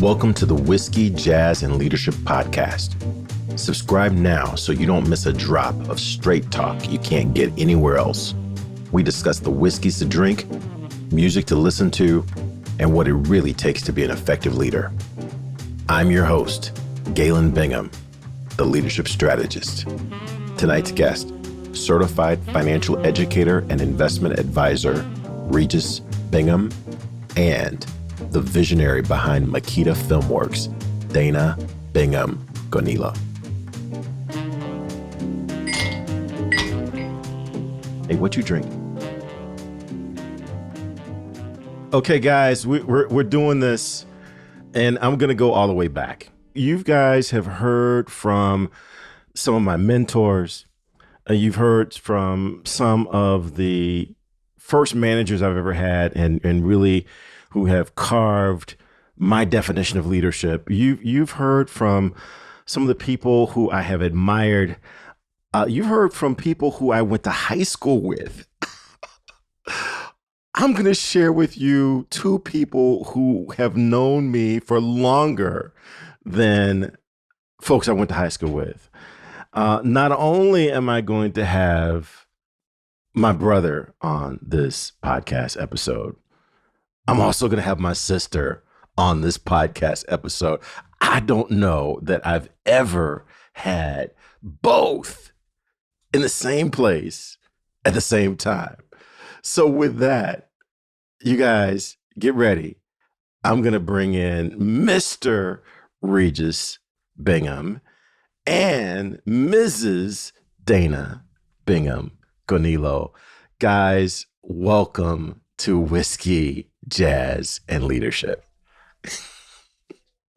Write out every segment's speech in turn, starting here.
Welcome to the Whiskey, Jazz, and Leadership Podcast. Subscribe now so you don't miss a drop of straight talk you can't get anywhere else. We discuss the whiskeys to drink, music to listen to, and what it really takes to be an effective leader. I'm your host, Galen Bingham, the leadership strategist. Tonight's guest, certified financial educator and investment advisor, Regis Bingham, and the visionary behind Makita Filmworks, Dana Bingham-Guanillo. Hey, what you drink? Okay, guys, we're doing this, and I'm going to go all the way back. You guys have heard from some of my mentors. You've heard from some of the first managers I've ever had, and really who have carved my definition of leadership. You've heard from some of the people who I have admired. You've heard from people who I went to high school with. I'm going to share with you two people who have known me for longer than folks I went to high school with. Not only am I going to have my brother on this podcast episode, I'm also going to have my sister on this podcast episode. I don't know that I've ever had both in the same place at the same time. So with that, you guys get ready. I'm going to bring in Mr. Regis Bingham and Mrs. Dana Bingham-Guanillo. Guys, welcome to Whiskey, Jazz, and Leadership.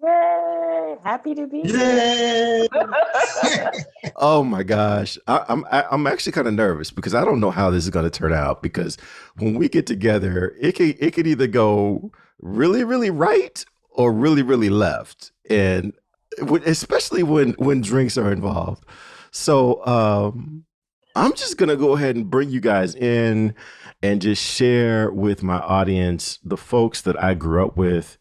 Yay! Happy to be here. Oh my gosh, I'm actually kind of nervous because I don't know how this is going to turn out. Because when we get together, it could either go really, really right or really, really left, and especially when drinks are involved. So I'm just going to go ahead and bring you guys in and just share with my audience the folks that I grew up with,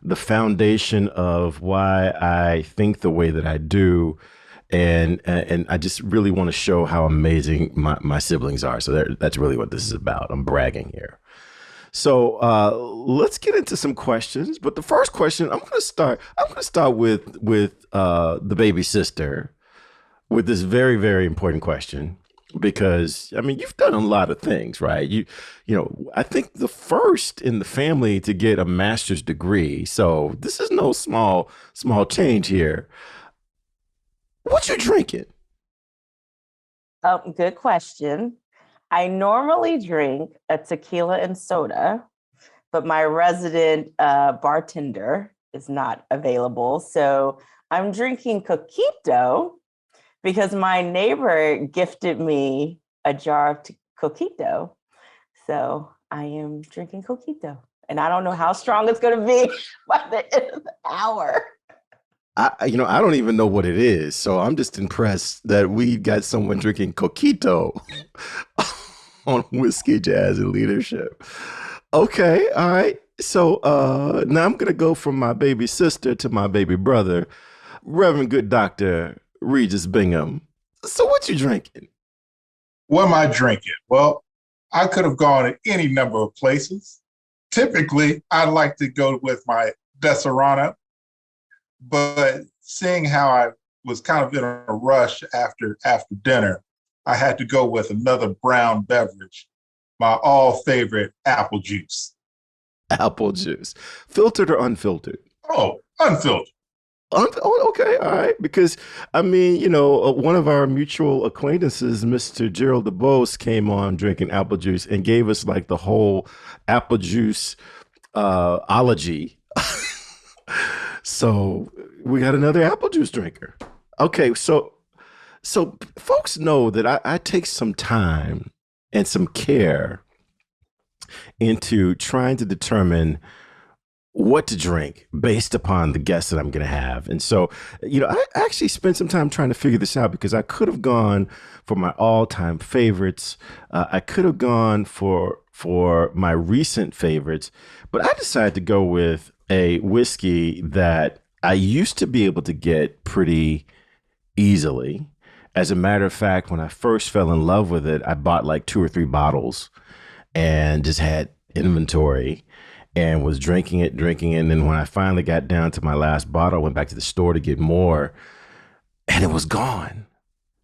the foundation of why I think the way that I do. And I just really want to show how amazing my siblings are. So that's really what this is about. I'm bragging here. So let's get into some questions. But the first question, I'm going to start with the baby sister with this very, very important question. Because, I mean, you've done a lot of things, right? You know, I think the first in the family to get a master's degree. So this is no small change here. What you drinking? Good question. I normally drink a tequila and soda, but my resident bartender is not available. So I'm drinking coquito, because my neighbor gifted me a jar of coquito. So I am drinking coquito. And I don't know how strong it's going to be by the end of the hour. I don't even know what it is. So I'm just impressed that we got someone drinking coquito on Whiskey, Jazz, and Leadership. Okay, all right. So now I'm going to go from my baby sister to my baby brother, Reverend Good Dr. Regis Bingham. So what you drinking? What am I drinking? Well, I could have gone to any number of places. Typically, I like to go with my Deserano, but seeing how I was kind of in a rush after dinner, I had to go with another brown beverage, my all favorite apple juice. Apple juice. Filtered or unfiltered? Oh, unfiltered. Oh, okay, all right. Because I mean, one of our mutual acquaintances, Mr. Gerald DeBose, came on drinking apple juice and gave us like the whole apple juice ology. So we got another apple juice drinker. Okay, so folks know that I take some time and some care into trying to determine what to drink based upon the guests that I'm going to have. And so, I actually spent some time trying to figure this out because I could have gone for my all-time favorites. I could have gone for my recent favorites, but I decided to go with a whiskey that I used to be able to get pretty easily. As a matter of fact, when I first fell in love with it, I bought like 2 or 3 bottles and just had inventory and was drinking it. And then when I finally got down to my last bottle, I went back to the store to get more and it was gone.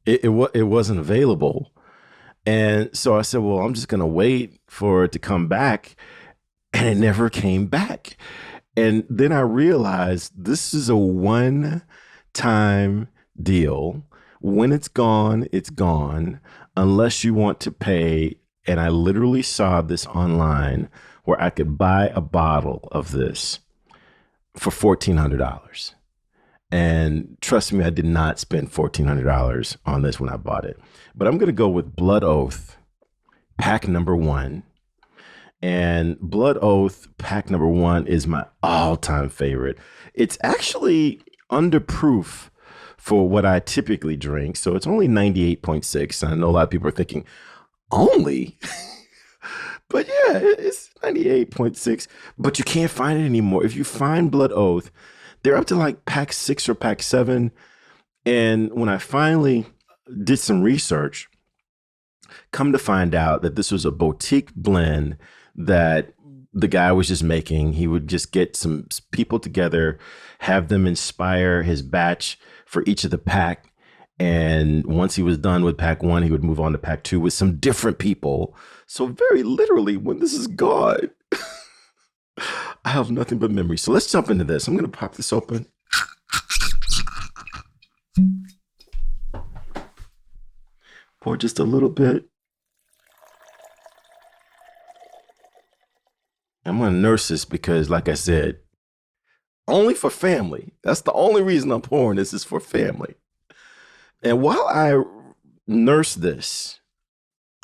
It wasn't available. And so I said, well, I'm just going to wait for it to come back. And it never came back. And then I realized this is a one-time deal. When it's gone, unless you want to pay. And I literally saw this online where I could buy a bottle of this for $1,400. And trust me, I did not spend $1,400 on this when I bought it. But I'm going to go with Blood Oath, pack number 1. And Blood Oath pack number 1 is my all-time favorite. It's actually under proof for what I typically drink. So it's only 98.6. I know a lot of people are thinking, only? But yeah, it's 98.6. But you can't find it anymore. If you find Blood Oath, they're up to like pack 6 or pack 7. And when I finally did some research, come to find out that this was a boutique blend that the guy was just making. He would just get some people together, have them inspire his batch for each of the pack. And once he was done with pack 1, he would move on to pack 2 with some different people. So very literally, when this is gone, I have nothing but memories. So let's jump into this. I'm going to pop this open. Pour just a little bit. I'm going to nurse this because, like I said, only for family. That's the only reason I'm pouring this is for family. And while I nurse this,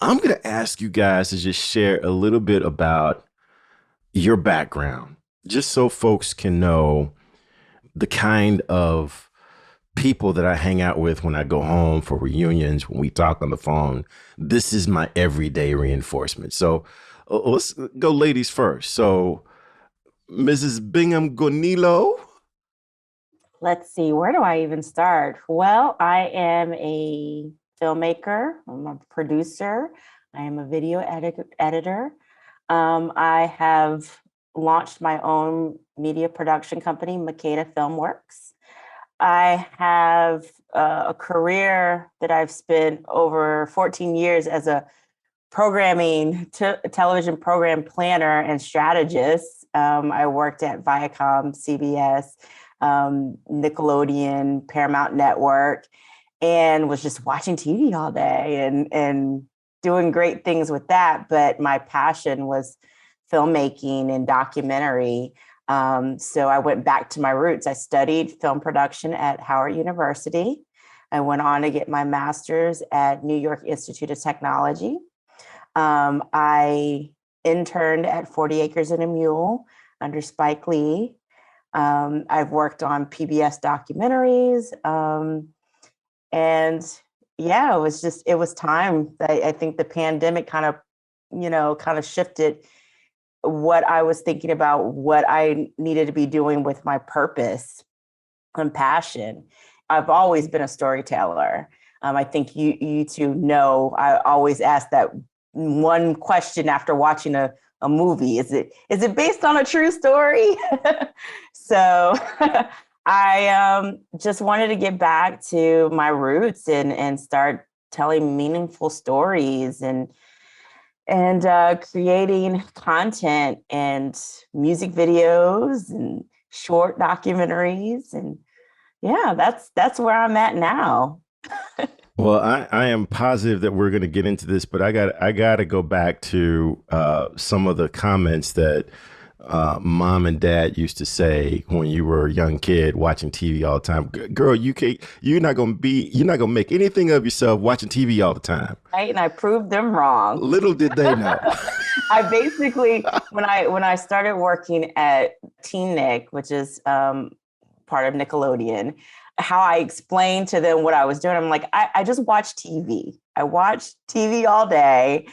I'm going to ask you guys to just share a little bit about your background, just so folks can know the kind of people that I hang out with when I go home for reunions, when we talk on the phone. This is my everyday reinforcement. So let's go ladies first. So Mrs. Bingham-Guanillo. Let's see, where do I even start? Well, I am a filmmaker, I'm a producer, I am a video editor. I have launched my own media production company, Makeda Filmworks. I have a career that I've spent over 14 years as a television program planner and strategist. I worked at Viacom, CBS, Nickelodeon, Paramount Network, and was just watching TV all day and doing great things with that. But my passion was filmmaking and documentary. So I went back to my roots. I studied film production at Howard University. I went on to get my master's at New York Institute of Technology. I interned at 40 Acres and a Mule under Spike Lee. I've worked on PBS documentaries. And yeah, it was time. I think the pandemic kind of shifted what I was thinking about, what I needed to be doing with my purpose and passion. I've always been a storyteller. I think you two know, I always ask that one question after watching a movie. Is it based on a true story? So I just wanted to get back to my roots and start telling meaningful stories and creating content and music videos and short documentaries. And yeah, that's where I'm at now. Well, I am positive that we're going to get into this, but I got to go back to some of the comments that mom and dad used to say when you were a young kid watching TV all the time. Girl, you're not going to make anything of yourself watching TV all the time. Right, and I proved them wrong. Little did they know. I basically, when I started working at Teen Nick, which is part of Nickelodeon, how I explained to them what I was doing. I'm like, I just watch TV. I watch TV all day.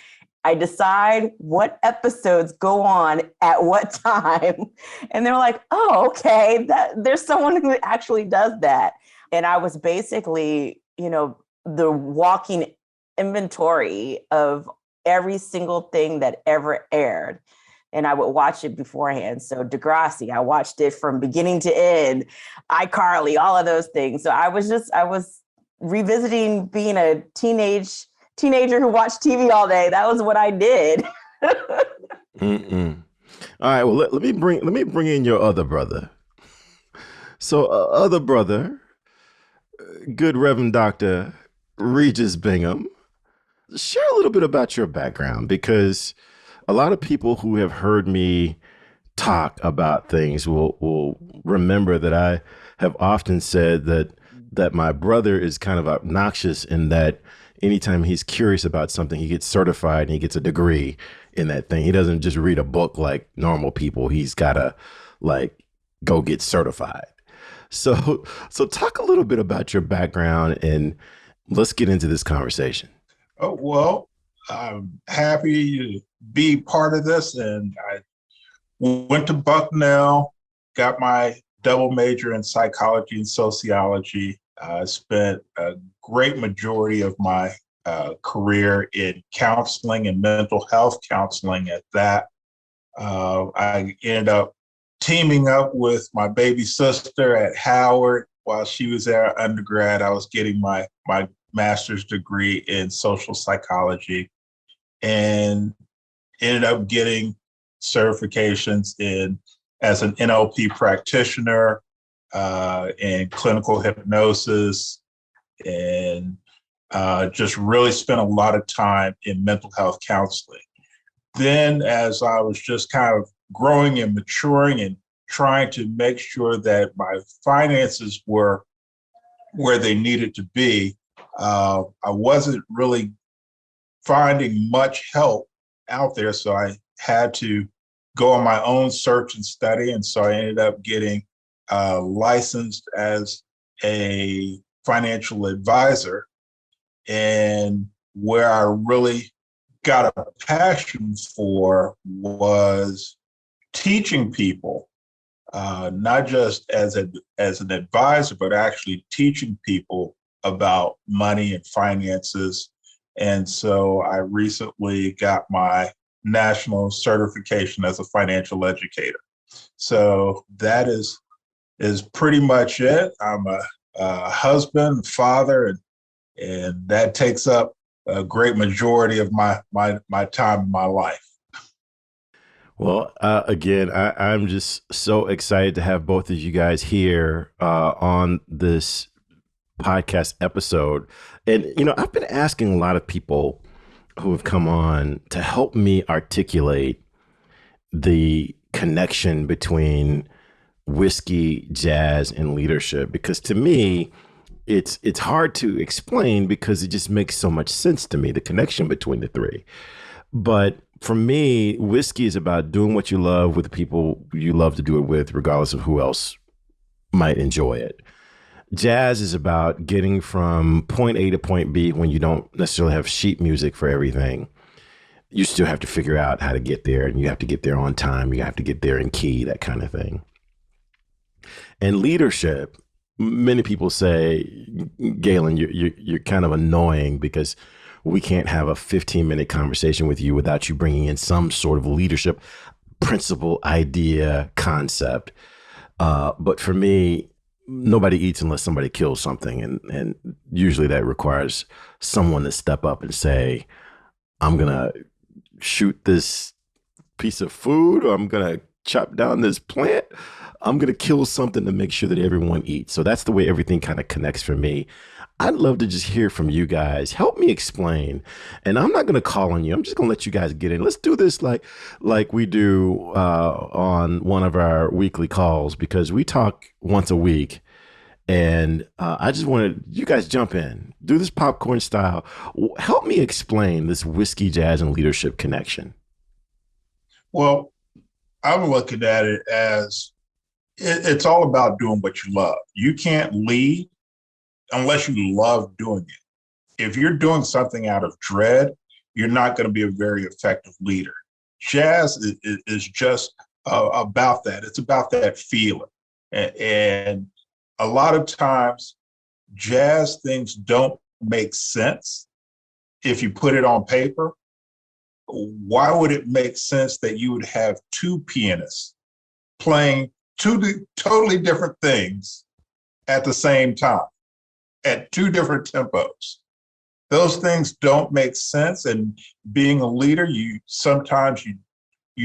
I decide what episodes go on at what time. And they're like, oh, okay, there's someone who actually does that. And I was basically, the walking inventory of every single thing that ever aired. And I would watch it beforehand. So Degrassi, I watched it from beginning to end, iCarly, all of those things. So I was revisiting being a teenager who watched TV all day. That was what I did. Mm-mm. All right. Well, let me bring in your other brother. So, other brother, good Reverend Doctor Regis Bingham. Share a little bit about your background, because a lot of people who have heard me talk about things will remember that I have often said that my brother is kind of obnoxious in that anytime he's curious about something, he gets certified and he gets a degree in that thing. He doesn't just read a book like normal people. He's got to like go get certified. So talk a little bit about your background and let's get into this conversation. Oh, well, I'm happy to be part of this. And I went to Bucknell, got my double major in psychology and sociology. I spent a great majority of my career in counseling and mental health counseling at that. I ended up teaming up with my baby sister at Howard while she was there undergrad. I was getting my master's degree in social psychology and ended up getting certifications as an NLP practitioner, in clinical hypnosis, and just really spent a lot of time in mental health counseling. Then, as I was just kind of growing and maturing and trying to make sure that my finances were where they needed to be, I wasn't really finding much help out there. So I had to go on my own search and study. And so I ended up getting licensed as a financial advisor. And where I really got a passion for was teaching people, not just as an advisor, but actually teaching people about money and finances. And so I recently got my national certification as a financial educator. So that is pretty much it. I'm a husband, father, and that takes up a great majority of my time in my life. Well, again, I'm just so excited to have both of you guys here on this podcast episode. And, I've been asking a lot of people who have come on to help me articulate the connection between whiskey, jazz, and leadership, because to me, it's hard to explain because it just makes so much sense to me, the connection between the three. But for me, whiskey is about doing what you love with the people you love to do it with, regardless of who else might enjoy it. Jazz is about getting from point A to point B when you don't necessarily have sheet music for everything. You still have to figure out how to get there, and you have to get there on time. You have to get there in key, that kind of thing. And leadership, many people say, Galen, you're kind of annoying because we can't have a 15-minute conversation with you without you bringing in some sort of leadership principle, idea, concept. But for me, nobody eats unless somebody kills something. And usually that requires someone to step up and say, I'm going to shoot this piece of food, or I'm going to chop down this plant. I'm going to kill something to make sure that everyone eats. So that's the way everything kind of connects for me. I'd love to just hear from you guys. Help me explain. And I'm not going to call on you. I'm just going to let you guys get in. Let's do this like we do on one of our weekly calls, because we talk once a week. And I just wanted you guys jump in, do this popcorn style. Help me explain this whiskey, jazz, and leadership connection. Well, I'm looking at it as it's all about doing what you love. You can't lead unless you love doing it. If you're doing something out of dread, you're not going to be a very effective leader. Jazz is just about that. It's about that feeling. And a lot of times, jazz things don't make sense if you put it on paper. Why would it make sense that you would have two pianists playing two totally different things at the same time at two different tempos? Those things don't make sense. And being a leader, you're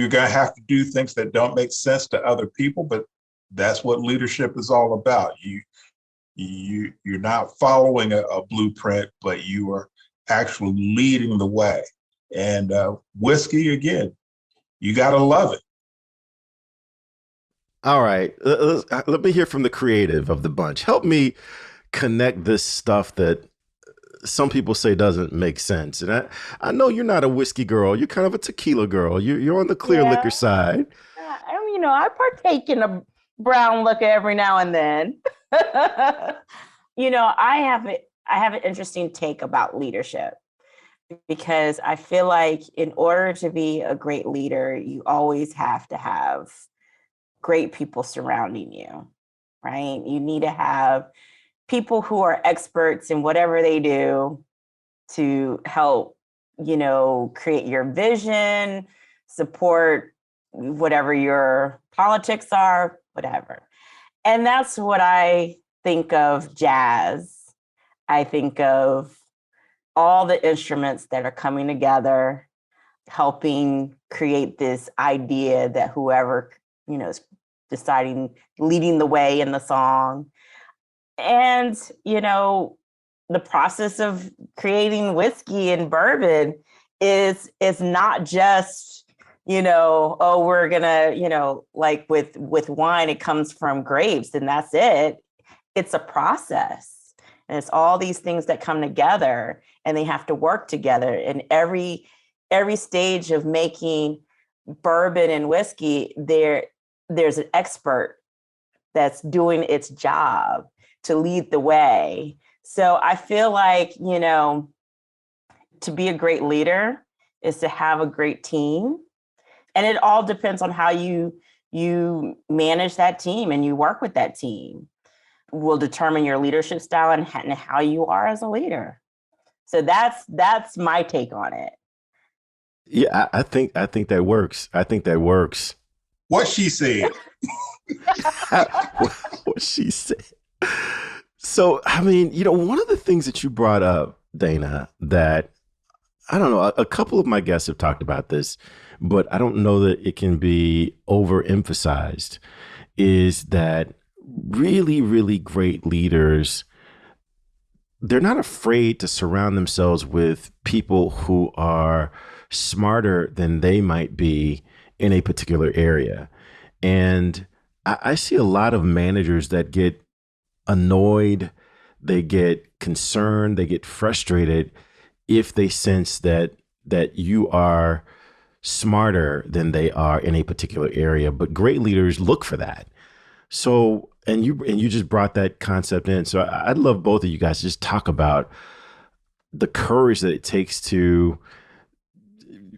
going to have to do things that don't make sense to other people, but that's what leadership is all about. You're not following a blueprint, but you are actually leading the way. And whiskey, again, you got to love it. All right. Let me hear from the creative of the bunch. Help me connect this stuff that some people say doesn't make sense. And I know you're not a whiskey girl. You're kind of a tequila girl. You're on the clear liquor side. I partake in a brown liquor every now and then. I have an interesting take about leadership, because I feel like in order to be a great leader, you always have to have great people surrounding you, right? You need to have people who are experts in whatever they do to help, create your vision, support whatever your politics are, whatever. And that's what I think of jazz. I think of all the instruments that are coming together, helping create this idea that whoever, is deciding, leading the way in the song. And, the process of creating whiskey and bourbon is not just, we're gonna, like with wine, it comes from grapes and that's it. It's a process. And it's all these things that come together and they have to work together. And every stage of making bourbon and whiskey, there's an expert that's doing its job to lead the way. So I feel like, to be a great leader is to have a great team. And it all depends on how you manage that team and you work with that team will determine your leadership style and how you are as a leader. So that's my take on it. Yeah, I think that works. I think that works. What she said. What she said. So, I mean, one of the things that you brought up, Dana, that I don't know, a couple of my guests have talked about this, but I don't know that it can be overemphasized, is that really, really great leaders, they're not afraid to surround themselves with people who are smarter than they might be in a particular area. And I see a lot of managers that get annoyed, they get concerned, they get frustrated if they sense that you are smarter than they are in a particular area. But great leaders look for that. So, and you just brought that concept in. So I'd love both of you guys to just talk about the courage that it takes to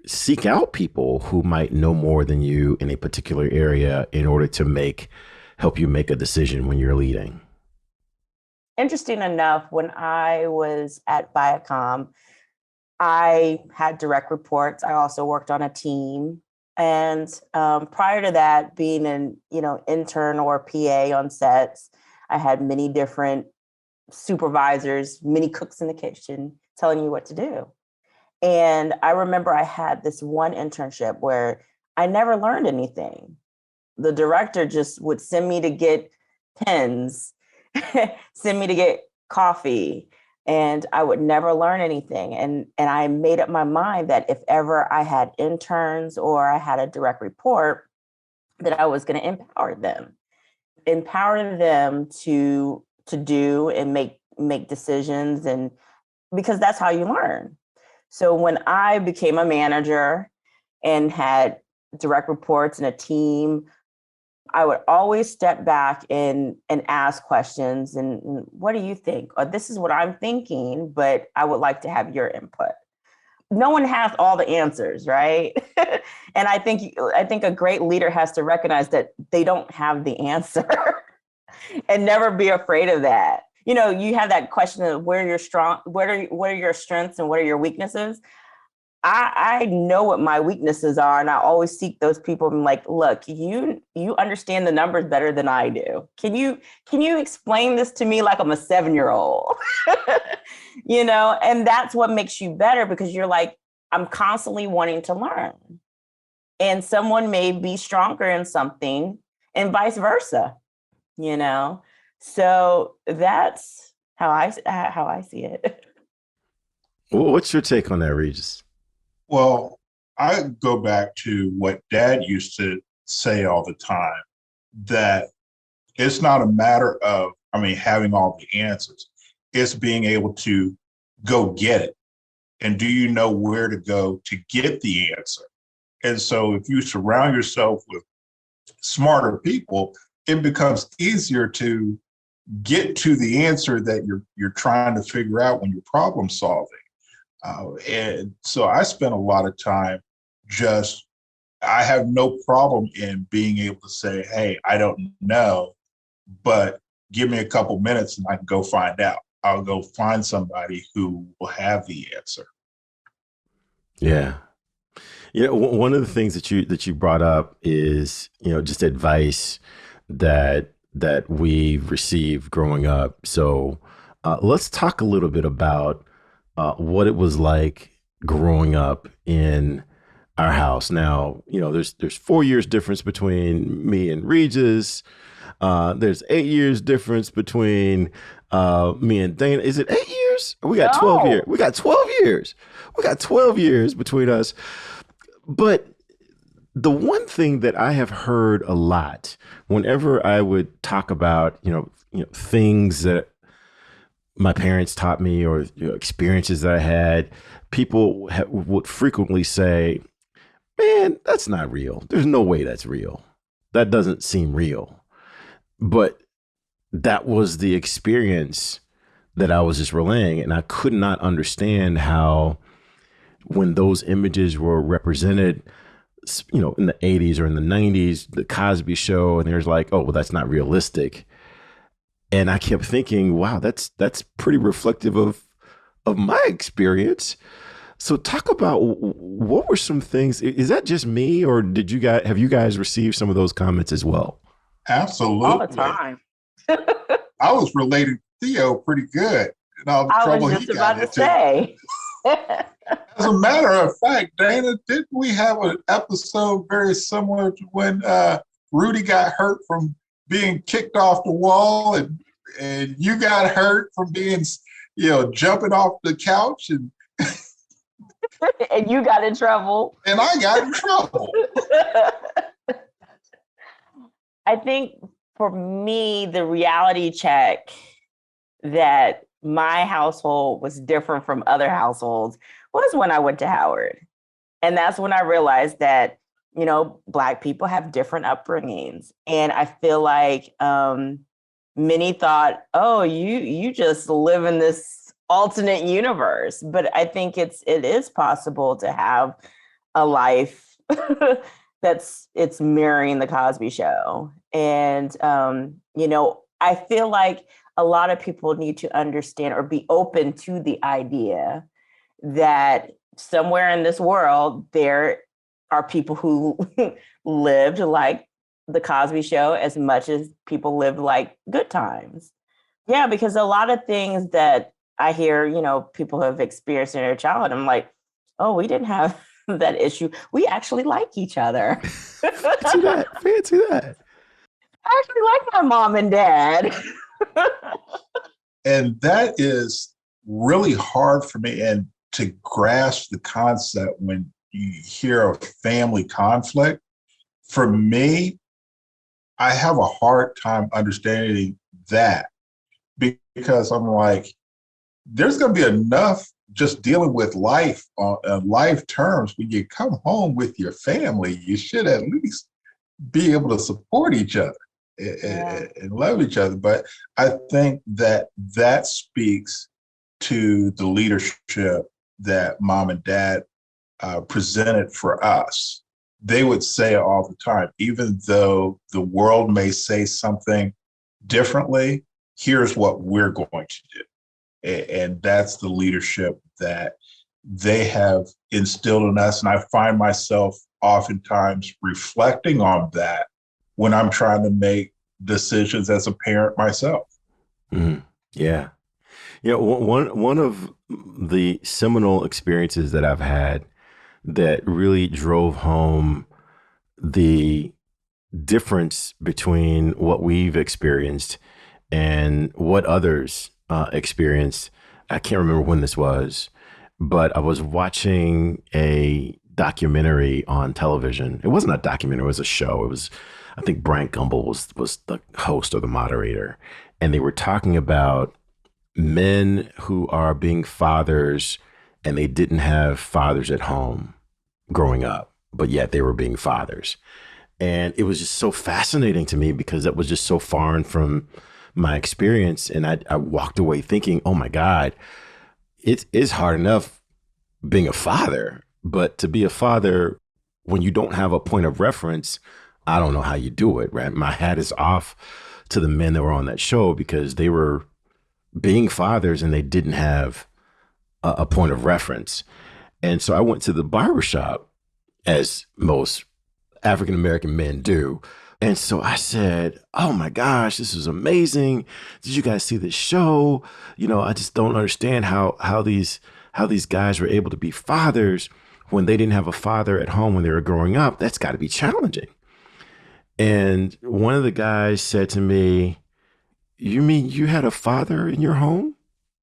seek out people who might know more than you in a particular area in order to help you make a decision when you're leading. Interesting enough, when I was at Viacom, I had direct reports. I also worked on a team. And prior to that, being an intern or PA on sets, I had many different supervisors, many cooks in the kitchen telling you what to do. And I remember I had this one internship where I never learned anything. The director just would send me to get pens, send me to get coffee, and I would never learn anything. And I made up my mind that if ever I had interns or I had a direct report, that I was going to empower them to do and make decisions, and because that's how you learn. So when I became a manager and had direct reports and a team, I would always step back and ask questions. And what do you think? Or this is what I'm thinking, but I would like to have your input. no one has all the answers, right? And I think a great leader has to recognize that they don't have the answer and never be afraid of that. You have that question of where you're strong, what are your strengths and what are your weaknesses. I know what my weaknesses are, and I always seek those people. I'm like, look, you understand the numbers better than I do. Can you explain this to me like I'm a 7-year-old? And that's what makes you better, because you're like, I'm constantly wanting to learn. And someone may be stronger in something and vice versa, So that's how I see it. Well, what's your take on that, Regis? Well, I go back to what Dad used to say all the time, that it's not a matter of, having all the answers. It's being able to go get it. And do you know where to go to get the answer? And so if you surround yourself with smarter people, it becomes easier to get to the answer that you're trying to figure out when you're problem solving. And so I spent a lot of time I have no problem in being able to say, hey, I don't know, but give me a couple minutes and I can go find out. I'll go find somebody who will have the answer. Yeah. One of the things that you brought up is, just advice that we've received growing up. So let's talk a little bit about what it was like growing up in our house. Now, there's 4 years difference between me and Regis. There's 8 years difference between me and Dana. Is it 8 years? We got 12 years. We got 12 years. We got 12 years between us. But the one thing that I have heard a lot whenever I would talk about, things that my parents taught me, or experiences that I had, people would frequently say, man, that's not real. There's no way that's real. That doesn't seem real. But that was the experience that I was just relaying. And I could not understand how, when those images were represented, in the 80s or in the 90s, the Cosby Show, and there's like, oh, well, that's not realistic. And I kept thinking, wow, that's pretty reflective of my experience. So talk about, what were some things? Is that just me, or have you guys received some of those comments as well? Absolutely. All the time. I was related to Theo pretty good in all the trouble he got into. I was just about to say. As a matter of fact, Dana, didn't we have an episode very similar to when Rudy got hurt from being kicked off the wall, and you got hurt from being, jumping off the couch, and and you got in trouble. And I got in trouble. I think for me, the reality check that my household was different from other households was when I went to Howard. And that's when I realized that, Black people have different upbringings. And I feel like many thought, oh, you just live in this alternate universe. But I think it is possible to have a life it's mirroring the Cosby Show. And, I feel like a lot of people need to understand or be open to the idea that somewhere in this world, there are people who lived like the Cosby Show as much as people lived like good times. Yeah, because a lot of things that I hear, people have experienced in their childhood, I'm like, oh, we didn't have that issue. We actually like each other. Fancy that. I actually like my mom and dad. And that is really hard for me, and to grasp the concept when you hear of family conflict. For me, I have a hard time understanding that, because I'm like, there's going to be enough just dealing with life on life terms. When you come home with your family, you should at least be able to support each other and love each other. But I think that speaks to the leadership that mom and dad presented for us, they would say all the time, even though the world may say something differently, here's what we're going to do. And that's the leadership that they have instilled in us. And I find myself oftentimes reflecting on that when I'm trying to make decisions as a parent myself. Mhm. Yeah. Yeah. One of the seminal experiences that I've had that really drove home the difference between what we've experienced and what others experienced. I can't remember when this was, but I was watching a documentary on television. It wasn't a documentary; it was a show. It was, I think, Brant Gumbel was the host or the moderator, and they were talking about men who are being fathers and they didn't have fathers at home growing up, but yet they were being fathers. And it was just so fascinating to me because that was just so foreign from my experience. And I walked away thinking, oh my God, it is hard enough being a father, but to be a father when you don't have a point of reference, I don't know how you do it, right? My hat is off to the men that were on that show because they were being fathers and they didn't have a point of reference. And so I went to the barbershop, as most African American men do. And so I said, oh my gosh, this is amazing. Did you guys see this show? I just don't understand how these guys were able to be fathers when they didn't have a father at home when they were growing up. That's got to be challenging. And one of the guys said to me, you mean you had a father in your home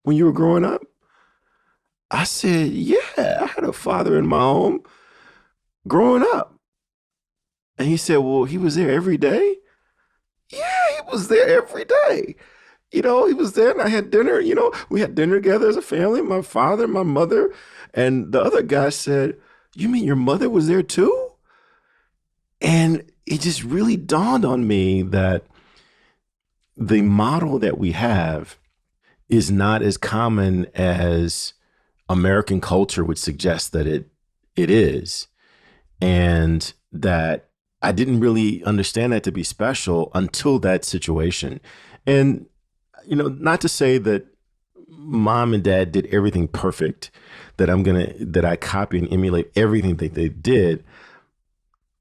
when you were growing up? I said, yeah, I had a father in my home growing up. And he said, well, he was there every day? Yeah, he was there every day. He was there and I had dinner. We had dinner together as a family, my father, my mother. And the other guy said, you mean your mother was there too? And it just really dawned on me that the model that we have is not as common as American culture would suggest that it is. And that I didn't really understand that to be special until that situation. And, not to say that mom and dad did everything perfect, that I copy and emulate everything that they did,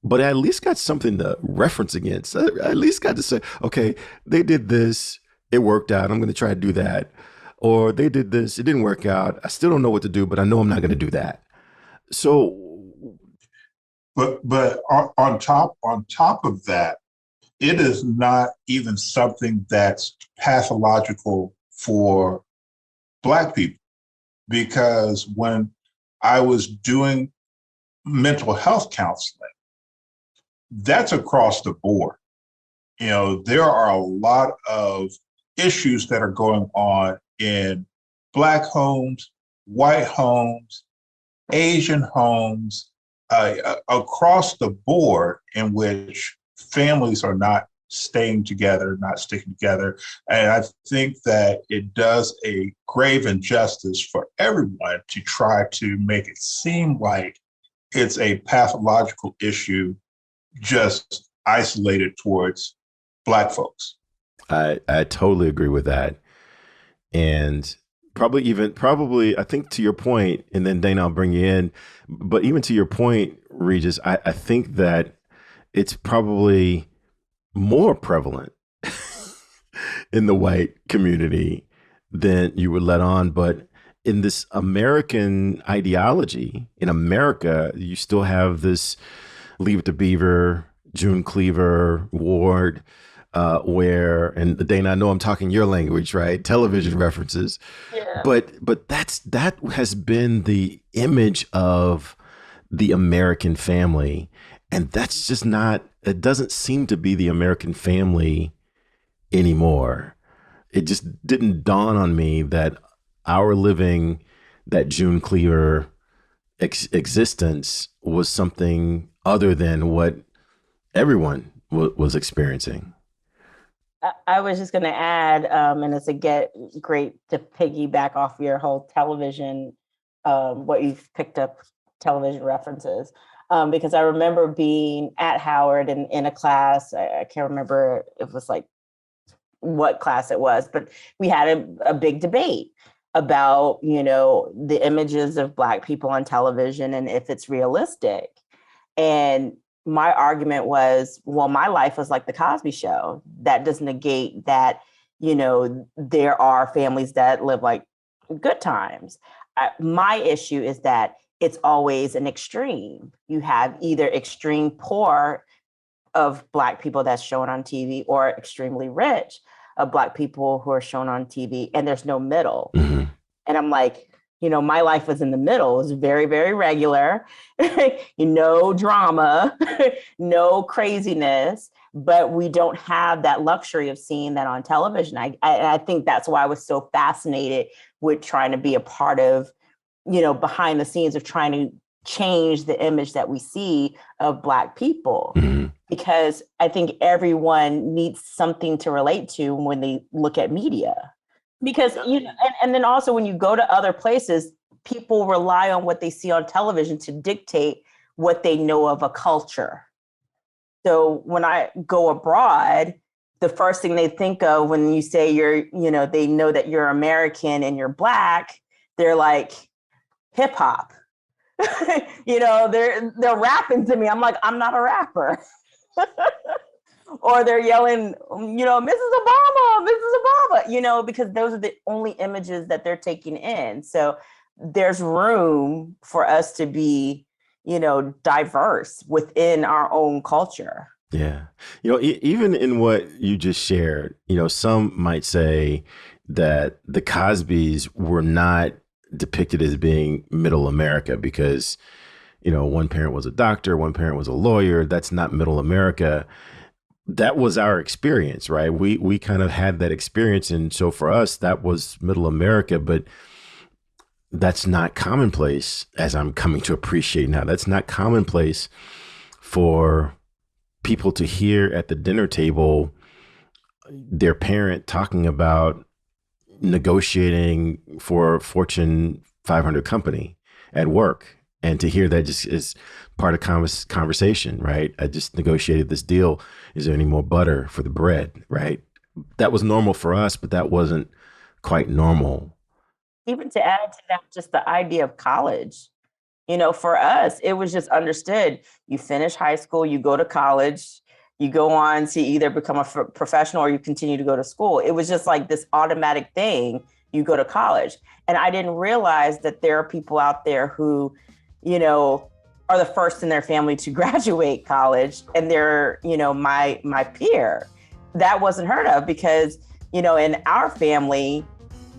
but I at least got something to reference against. I at least got to say, okay, they did this, it worked out, I'm going to try to do that. Or they did this, it didn't work out. I still don't know what to do, but I know I'm not going to do that. So, But on top of that, it is not even something that's pathological for Black people, because when I was doing mental health counseling, that's across the board. There are a lot of issues that are going on in Black homes, white homes, Asian homes, across the board, in which families are not staying together, not sticking together. And I think that it does a grave injustice for everyone to try to make it seem like it's a pathological issue just isolated towards Black folks. I totally agree with that. And probably, I think to your point, and then Dana, I'll bring you in, but even to your point, Regis, I think that it's probably more prevalent in the white community than you would let on. But in this American ideology, in America, you still have this Leave It to Beaver, June Cleaver, Ward, where, and Dana, I know I'm talking your language, right? Television references, Yeah. but that has been the image of the American family, and that's just not. It doesn't seem to be the American family anymore. It just didn't dawn on me that our living that June Cleaver existence was something other than what everyone was experiencing. I was just going to add, and it's great to piggyback off your whole television what you've picked up television references. Because I remember being at Howard in a class. I can't remember if it was like what class it was, but we had a big debate about, the images of Black people on television and if it's realistic. And my argument was, well, my life was like the Cosby Show. That does negate that, there are families that live like good times. My issue is that it's always an extreme. You have either extreme poor of Black people that's shown on TV or extremely rich of Black people who are shown on TV, and there's no middle. Mm-hmm. And I'm like, my life was in the middle. It was very, very regular, no drama, no craziness, but we don't have that luxury of seeing that on television. I think that's why I was so fascinated with trying to be a part of, behind the scenes of trying to change the image that we see of Black people. Mm-hmm. Because I think everyone needs something to relate to when they look at media. Because, and then also when you go to other places, people rely on what they see on television to dictate what they know of a culture. So when I go abroad, the first thing they think of when you say they know that you're American and you're Black, they're like, hip hop. They're rapping to me. I'm like, I'm not a rapper. Or they're yelling, Mrs. Obama, because those are the only images that they're taking in. So there's room for us to be, diverse within our own culture. Yeah. Even in what you just shared, some might say that the Cosbys were not depicted as being middle America because, one parent was a doctor, one parent was a lawyer. That's not middle America. That was our experience, right? We kind of had that experience. And so for us, that was middle America, but that's not commonplace, as I'm coming to appreciate now. That's not commonplace for people to hear at the dinner table their parent talking about negotiating for a Fortune 500 company at work. And to hear that just is part of conversation, right? I just negotiated this deal. Is there any more butter for the bread, right? That was normal for us, but that wasn't quite normal. Even to add to that, just the idea of college, for us, it was just understood. You finish high school, you go to college, you go on to either become a professional or you continue to go to school. It was just like this automatic thing. You go to college. And I didn't realize that there are people out there who, are the first in their family to graduate college, and they're, my peer. That wasn't heard of because, in our family,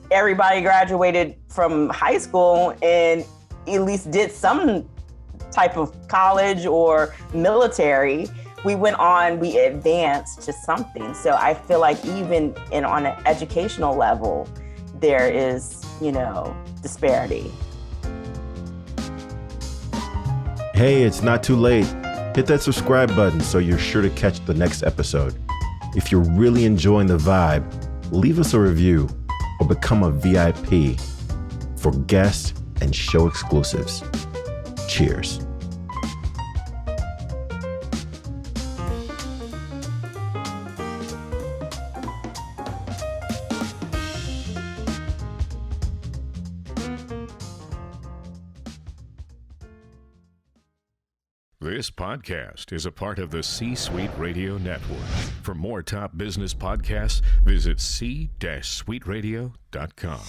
everybody graduated from high school and at least did some type of college or military. We advanced to something. So I feel like even on an educational level, there is, disparity. Hey, it's not too late. Hit that subscribe button so you're sure to catch the next episode. If you're really enjoying the vibe, leave us a review or become a VIP for guest and show exclusives. Cheers. This podcast is a part of the C-Suite Radio Network. For more top business podcasts, visit c-suiteradio.com.